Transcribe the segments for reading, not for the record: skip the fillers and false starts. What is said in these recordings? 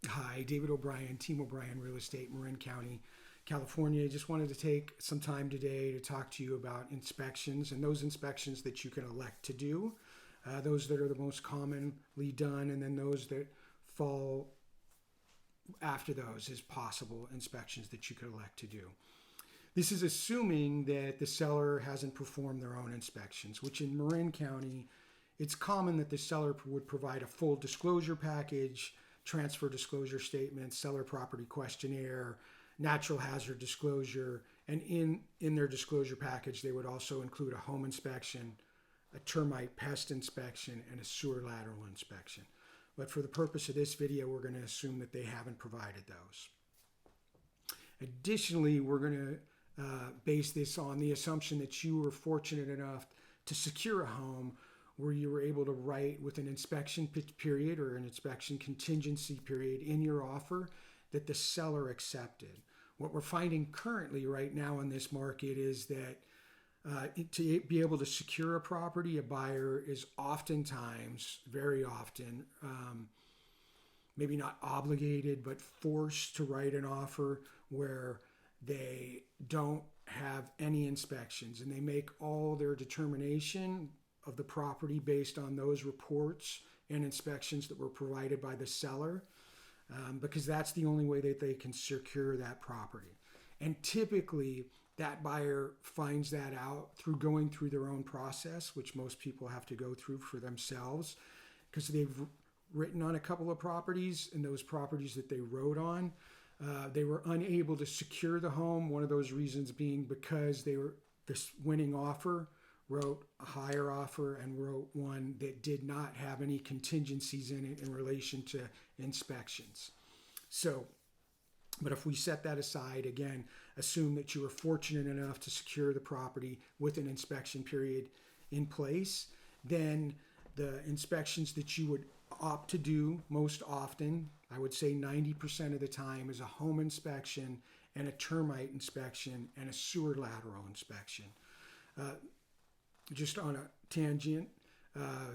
Hi, David O'Brien, Team O'Brien Real Estate, Marin County, California. I just wanted to take some time today to talk to you about inspections and those inspections that you can elect to do, those that are the most commonly done, and then those that fall after those as possible inspections that you could elect to do. This is assuming that the seller hasn't performed their own inspections, which in Marin County, it's common that the seller would provide a full disclosure package, transfer disclosure statement, seller property questionnaire, natural hazard disclosure, and in their disclosure package, they would also include a home inspection, a termite pest inspection, and a sewer lateral inspection. But for the purpose of this video, we're going to assume that they haven't provided those. Additionally, we're going to base this on the assumption that you were fortunate enough to secure a home where you were able to write with an inspection period or an inspection contingency period in your offer that the seller accepted. What we're finding currently right now in this market is that to be able to secure a property, a buyer is oftentimes, very often, maybe not obligated, but forced to write an offer where they don't have any inspections and they make all their determination of the property based on those reports and inspections that were provided by the seller, because that's the only way that they can secure that property. And typically that buyer finds that out through going through their own process, which most people have to go through for themselves, because they've written on a couple of properties, and those properties that they wrote on, they were unable to secure the home. One of those reasons being because this winning offer wrote a higher offer and wrote one that did not have any contingencies in it in relation to inspections. But if we set that aside, again, assume that you were fortunate enough to secure the property with an inspection period in place, then the inspections that you would opt to do most often, I would say 90% of the time, is a home inspection and a termite inspection and a sewer lateral inspection. Just on a tangent,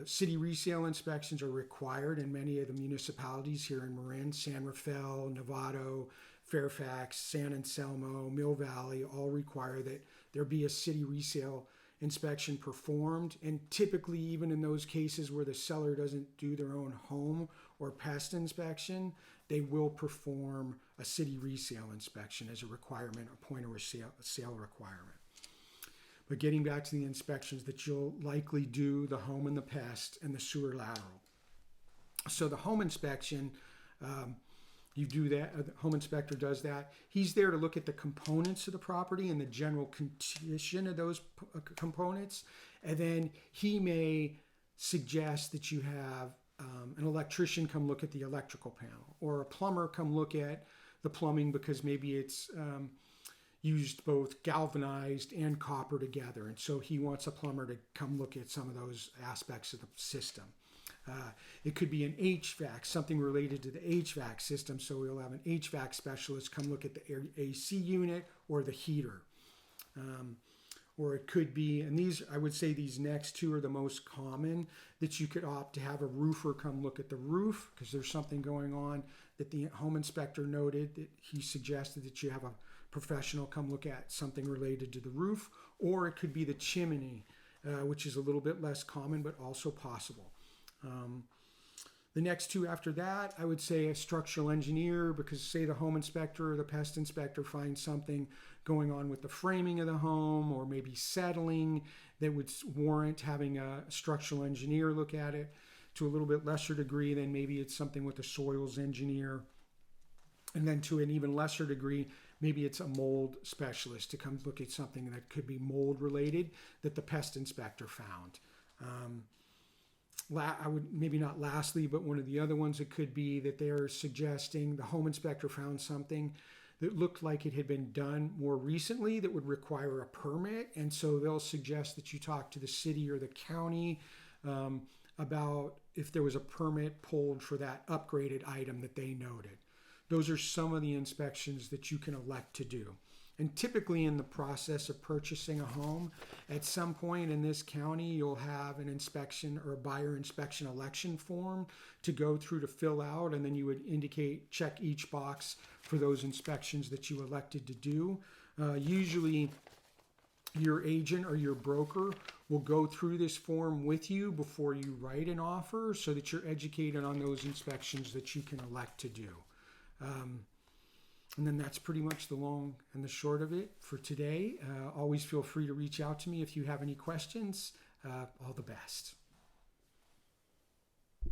city resale inspections are required in many of the municipalities here in Marin. San Rafael, Novato, Fairfax, San Anselmo, Mill Valley all require that there be a city resale inspection performed. And typically, even in those cases where the seller doesn't do their own home or pest inspection, they will perform a city resale inspection as a requirement, a point of sale requirement. But getting back to the inspections that you'll likely do, the home and the pest and the sewer lateral. So the home inspection, you do that, the home inspector does that. He's there to look at the components of the property and the general condition of those components. And then he may suggest that you have an electrician come look at the electrical panel, or a plumber come look at the plumbing because maybe it's used both galvanized and copper together. And so he wants a plumber to come look at some of those aspects of the system. It could be an HVAC, something related to the HVAC system. So we'll have an HVAC specialist come look at the AC unit or the heater. Or it could be, and these, I would say these next two are the most common, that you could opt to have a roofer come look at the roof because there's something going on that the home inspector noted that he suggested that you have a professional come look at something related to the roof. Or it could be the chimney, which is a little bit less common but also possible. The next two after that, I would say a structural engineer, because say the home inspector or the pest inspector finds something going on with the framing of the home or maybe settling that would warrant having a structural engineer look at it. To a little bit lesser degree, then maybe it's something with a soils engineer. And then to an even lesser degree, maybe it's a mold specialist to come look at something that could be mold related that the pest inspector found. I would maybe not lastly, but one of the other ones, it could be that they're suggesting the home inspector found something that looked like it had been done more recently that would require a permit. And so they'll suggest that you talk to the city or the county about if there was a permit pulled for that upgraded item that they noted. Those are some of the inspections that you can elect to do. And typically in the process of purchasing a home, at some point in this county, you'll have an inspection or a buyer inspection election form to go through to fill out, and then you would check each box for those inspections that you elected to do. Usually your agent or your broker will go through this form with you before you write an offer so that you're educated on those inspections that you can elect to do. And then that's pretty much the long and the short of it for today. Always feel free to reach out to me if you have any questions. All the best.